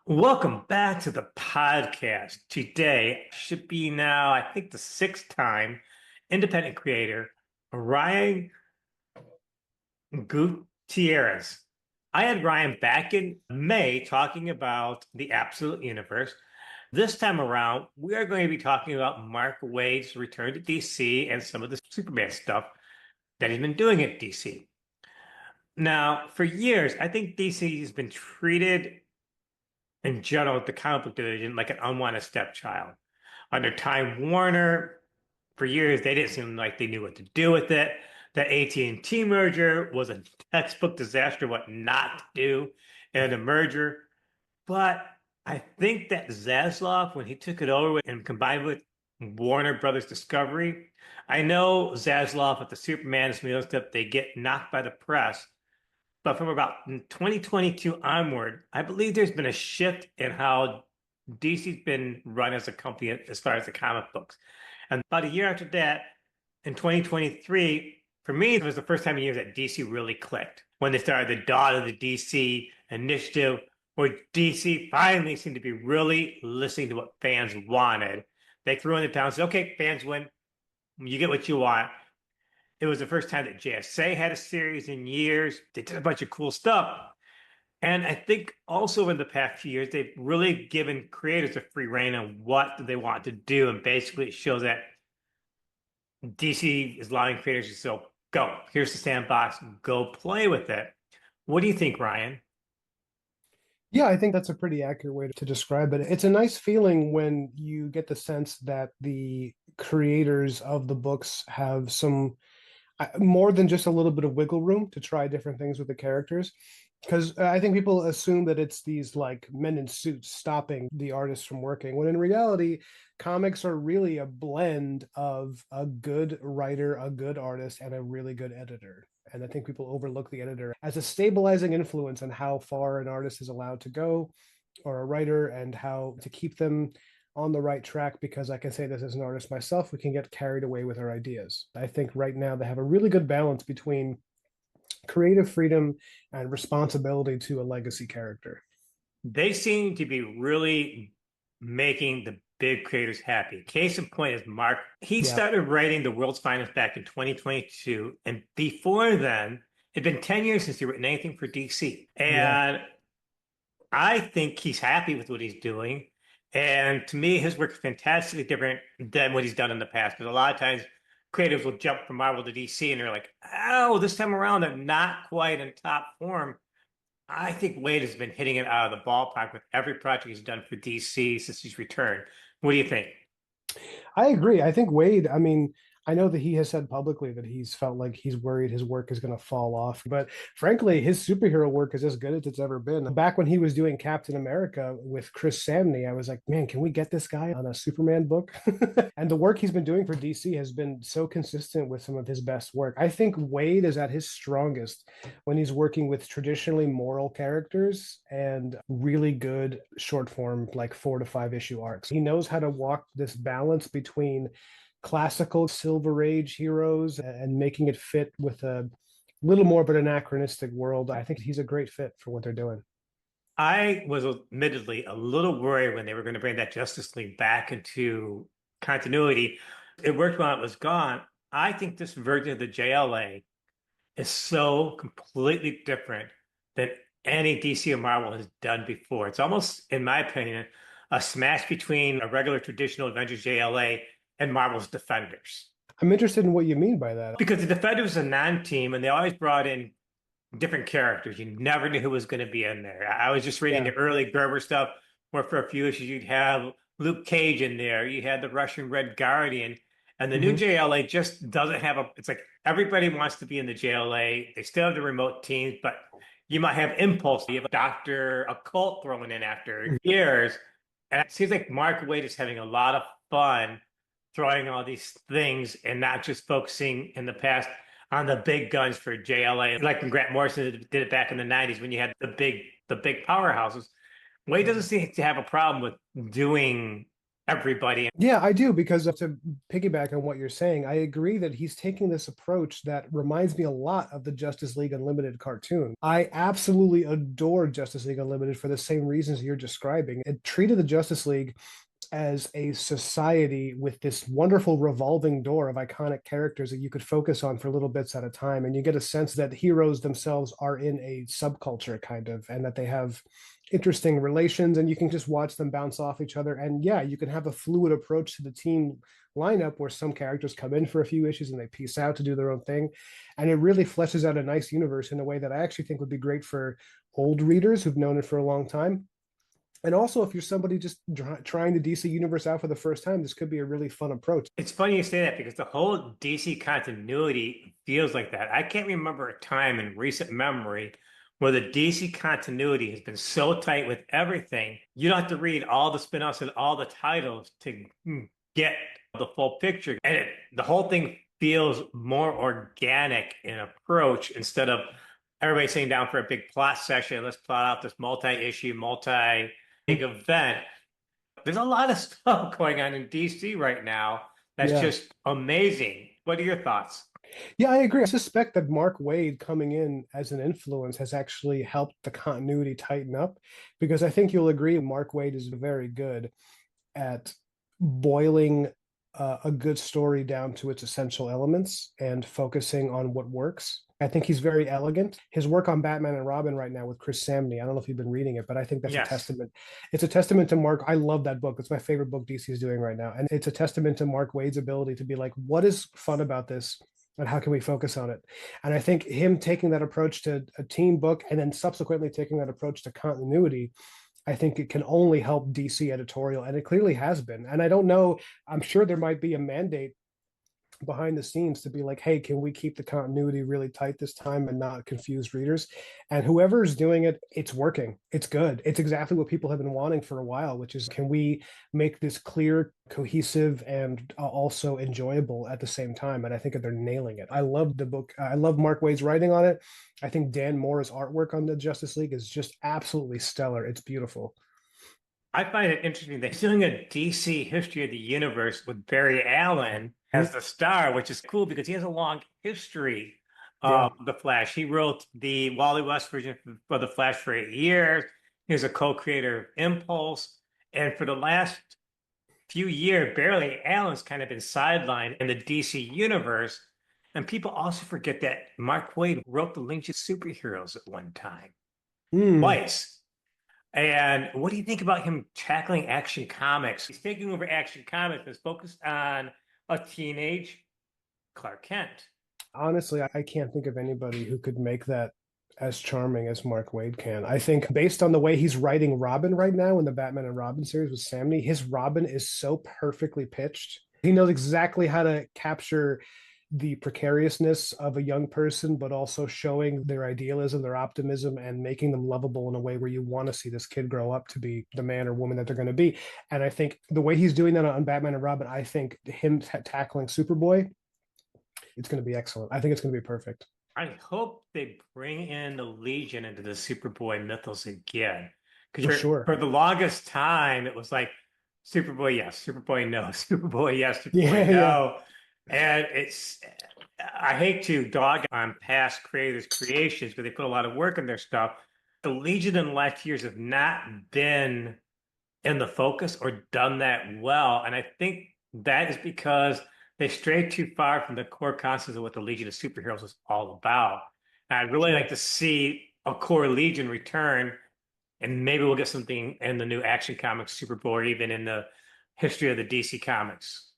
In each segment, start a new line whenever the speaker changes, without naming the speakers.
Welcome back to the podcast. Today should be now, I think, the sixth time independent creator Ryan Gutierrez. I had Ryan back in May talking about the absolute universe. This time around, we are going to be talking about Mark Waid's return to DC and some of the Superman stuff that he's been doing at DC. Now, for years, I think DC has been treated in general, the comic book division, like an unwanted stepchild. Under Time Warner, for years, they didn't seem like they knew what to do with it. That AT&T merger was a textbook disaster, what not to do in a merger. But I think that Zaslav, when he took it over and combined with Warner Brothers Discovery, I know Zaslav with the Superman and some of those stuff, they get knocked by the press. But from about 2022 onward, I believe there's been a shift in how DC's been run as a company as far as the comic books. And about a year after that, in 2023, for me, it was the first time in years that DC really clicked when they started the dawn of the DC initiative, where DC finally seemed to be really listening to what fans wanted. They threw in the towel and said, okay, fans win. You get what you want. It was the first time that JSA had a series in years. They did a bunch of cool stuff. And I think also in the past few years, they've really given creators a free rein on what they want to do. And basically, it shows that DC is allowing creators to say, go, here's the sandbox, go play with it. What do you think, Ryan?
Yeah, I think that's a pretty accurate way to describe it. It's a nice feeling when you get the sense that the creators of the books have some more than just a little bit of wiggle room to try different things with the characters. Because I think people assume that it's these like men in suits stopping the artists from working, when in reality, comics are really a blend of a good writer, a good artist, and a really good editor. And I think people overlook the editor as a stabilizing influence on how far an artist is allowed to go, or a writer, and how to keep them on the right track. Because I can say this as an artist myself, we can get carried away with our ideas. I think right now they have a really good balance between creative freedom and responsibility to a legacy character.
They seem to be really making the big creators happy. Case in point is Mark. He
Yeah.
started writing The World's Finest back in 2022. And before then, it'd been 10 years since he written anything for DC.
Yeah.
And I think he's happy with what he's doing. And to me, his work is fantastically different than what he's done in the past. Because a lot of times creatives will jump from Marvel to DC and they're like, oh, this time around, they're not quite in top form. I think Waid has been hitting it out of the ballpark with every project he's done for DC since he's returned. What do you think?
I agree. I think Waid, I mean, I know that he has said publicly that he's felt like he's worried his work is going to fall off. But frankly, his superhero work is as good as it's ever been. Back when he was doing Captain America with Chris Samney, I was like, man, can we get this guy on a Superman book? And the work he's been doing for DC has been so consistent with some of his best work. I think Waid is at his strongest when he's working with traditionally moral characters and really good short form, like 4 to 5 issue arcs. He knows how to walk this balance between classical Silver Age heroes and making it fit with a little more of an anachronistic world. I think he's a great fit for what they're doing.
I was admittedly a little worried when they were going to bring that Justice League back into continuity. It worked while it was gone. I think this version of the JLA is so completely different than any DC or Marvel has done before. It's almost, in my opinion, a smash between a regular traditional Avengers JLA and Marvel's Defenders.
I'm interested in what you mean by that.
Because the Defenders was a non-team and they always brought in different characters. You never knew who was going to be in there. I was just reading
Yeah.
the early Gerber stuff where for a few issues you'd have Luke Cage in there. You had the Russian Red Guardian. And the new
Mm-hmm.
JLA just doesn't have a, it's like everybody wants to be in the JLA. They still have the remote teams, but you might have Impulse. You have Dr. Occult thrown in after years. And it seems like Mark Waid is having a lot of fun throwing all these things and not just focusing in the past on the big guns for JLA, like when Grant Morrison did it back in the 90s when you had the big powerhouses. Waid doesn't seem to have a problem with doing everybody.
Yeah, I do, because to piggyback on what you're saying, I agree that he's taking this approach that reminds me a lot of the Justice League Unlimited cartoon. I absolutely adore Justice League Unlimited for the same reasons you're describing. It treated the Justice League as a society with this wonderful revolving door of iconic characters that you could focus on for little bits at a time. And you get a sense that heroes themselves are in a subculture, kind of, and that they have interesting relations, and you can just watch them bounce off each other. And yeah, you can have a fluid approach to the team lineup where some characters come in for a few issues and they peace out to do their own thing. And it really fleshes out a nice universe in a way that I actually think would be great for old readers who've known it for a long time. And also, if you're somebody just trying the DC universe out for the first time, this could be a really fun approach.
It's funny you say that because the whole DC continuity feels like that. I can't remember a time in recent memory where the DC continuity has been so tight with everything. You don't have to read all the spin-offs and all the titles to get the full picture. And the whole thing feels more organic in approach instead of everybody sitting down for a big plot session. Let's plot out this multi-issue, multi-big event. There's a lot of stuff going on in DC right now that's
Yeah.
just amazing. What are your thoughts?
Yeah, I agree. I suspect that Mark Waid coming in as an influence has actually helped the continuity tighten up, because I think you'll agree Mark Waid is very good at boiling a good story down to its essential elements and focusing on what works. I think he's very elegant. His work on Batman and Robin right now with Chris Samney, I don't know if you've been reading it, but I think that's a
Yes.
testament. It's a testament to Mark. I love that book. It's my favorite book DC is doing right now. And it's a testament to Mark Waid's ability to be like, what is fun about this? And how can we focus on it? And I think him taking that approach to a team book and then subsequently taking that approach to continuity, I think it can only help DC editorial, and it clearly has been. And I don't know, I'm sure there might be a mandate behind the scenes to be like, hey, can we keep the continuity really tight this time and not confuse readers? And whoever's doing it, it's working. It's good. It's exactly what people have been wanting for a while, which is, can we make this clear, cohesive, and also enjoyable at the same time? And I think that they're nailing it. I love the book. I love Mark Waid's writing on it. I think Dan Moore's artwork on the Justice League is just absolutely stellar. It's beautiful.
I find it interesting that he's doing a DC history of the universe with Barry Allen
Mhm.
as the star, which is cool because he has a long history
Yeah.
of the Flash. He wrote the Wally West version for the Flash for 8 years. He was a co-creator of Impulse. And for the last few years, Barry Allen's kind of been sidelined in the DC universe. And people also forget that Mark Waid wrote the Legion of Superheroes at one time,
Mm.
twice. And what do you think about him tackling Action Comics? He's taking over Action Comics and is focused on a teenage Clark Kent.
Honestly, I can't think of anybody who could make that as charming as Mark Waid can. I think based on the way he's writing Robin right now in the Batman and Robin series with Samney, his Robin is so perfectly pitched. He knows exactly how to capture the precariousness of a young person, but also showing their idealism, their optimism, and making them lovable in a way where you want to see this kid grow up to be the man or woman that they're going to be. And I think the way he's doing that on Batman and Robin, I think him tackling Superboy, it's going to be excellent. I think it's going to be perfect.
I hope they bring in the Legion into the Superboy mythos again.
For
Because
sure.
for the longest time, it was like Superboy, yes, Superboy, no, Superboy, yes, Superboy,
Yeah, yeah.
no. And I hate to dog on past creators' creations because they put a lot of work in their stuff. The Legion in the last years have not been in the focus or done that well. And I think that is because they strayed too far from the core concepts of what the Legion of Superheroes is all about. And I'd really like
Sure.
to see a core Legion return, and maybe we'll get something in the new Action Comics Superboy, or even in the history of the DC Comics.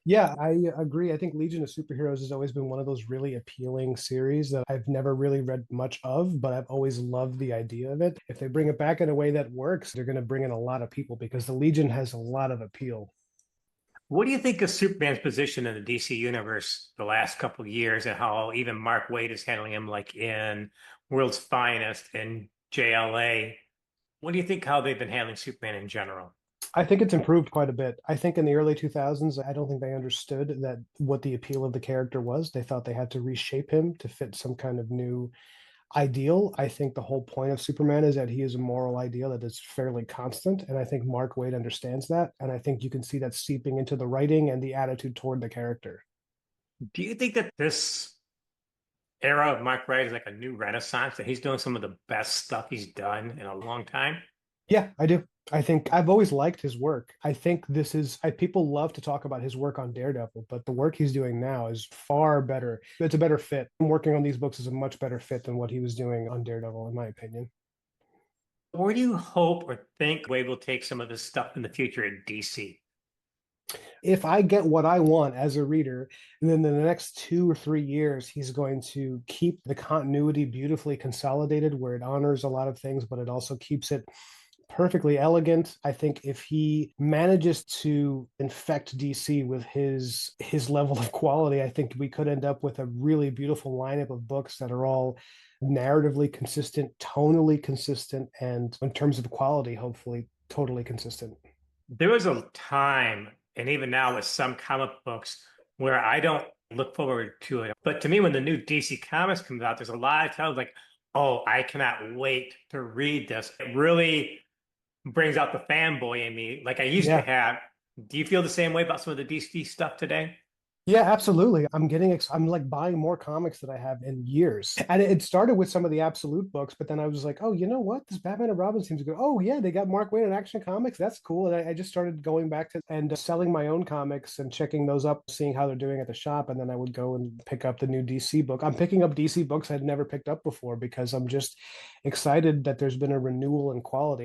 Yeah, I agree. I think Legion of Superheroes has always been one of those really appealing series that I've never really read much of, but I've always loved the idea of it. If they bring it back in a way that works, they're going to bring in a lot of people because the Legion has a lot of appeal.
What do you think of Superman's position in the DC universe the last couple of years, and how even Mark Waid is handling him, like in World's Finest and JLA? What do you think how they've been handling Superman in general?
I think it's improved quite a bit. I think in the early 2000s, I don't think they understood that what the appeal of the character was. They thought they had to reshape him to fit some kind of new ideal. I think the whole point of Superman is that he is a moral ideal that is fairly constant. And I think Mark Waid understands that. And I think you can see that seeping into the writing and the attitude toward the character.
Do you think that this era of Mark Waid is like a new renaissance, that he's doing some of the best stuff he's done in a long time?
Yeah, I do. I think I've always liked his work. I think people love to talk about his work on Daredevil, but the work he's doing now is far better. It's a better fit. Working on these books is a much better fit than what he was doing on Daredevil, in my opinion.
Where do you hope or think Waid will take some of this stuff in the future in DC?
If I get what I want as a reader, and then in the next 2 or 3 years, he's going to keep the continuity beautifully consolidated where it honors a lot of things, but it also keeps it perfectly elegant. I think if he manages to infect DC with his level of quality, I think we could end up with a really beautiful lineup of books that are all narratively consistent, tonally consistent, and in terms of quality, hopefully totally consistent.
There was a time, and even now with some comic books, where I don't look forward to it. But to me, when the new DC Comics comes out, there's a lot of times like, oh, I cannot wait to read this. It really brings out the fanboy in me, like I used to
Yeah.
have. Do you feel the same way about some of the DC stuff today?
Yeah, absolutely. I'm like buying more comics that I have in years. And it started with some of the Absolute books, but then I was like, oh, you know what? This Batman and Robin seems to go, oh, yeah, they got Mark Waid in Action Comics. That's cool. And I just started going back to and selling my own comics and checking those up, seeing how they're doing at the shop. And then I would go and pick up the new DC book. I'm picking up DC books I'd never picked up before because I'm just excited that there's been a renewal in quality.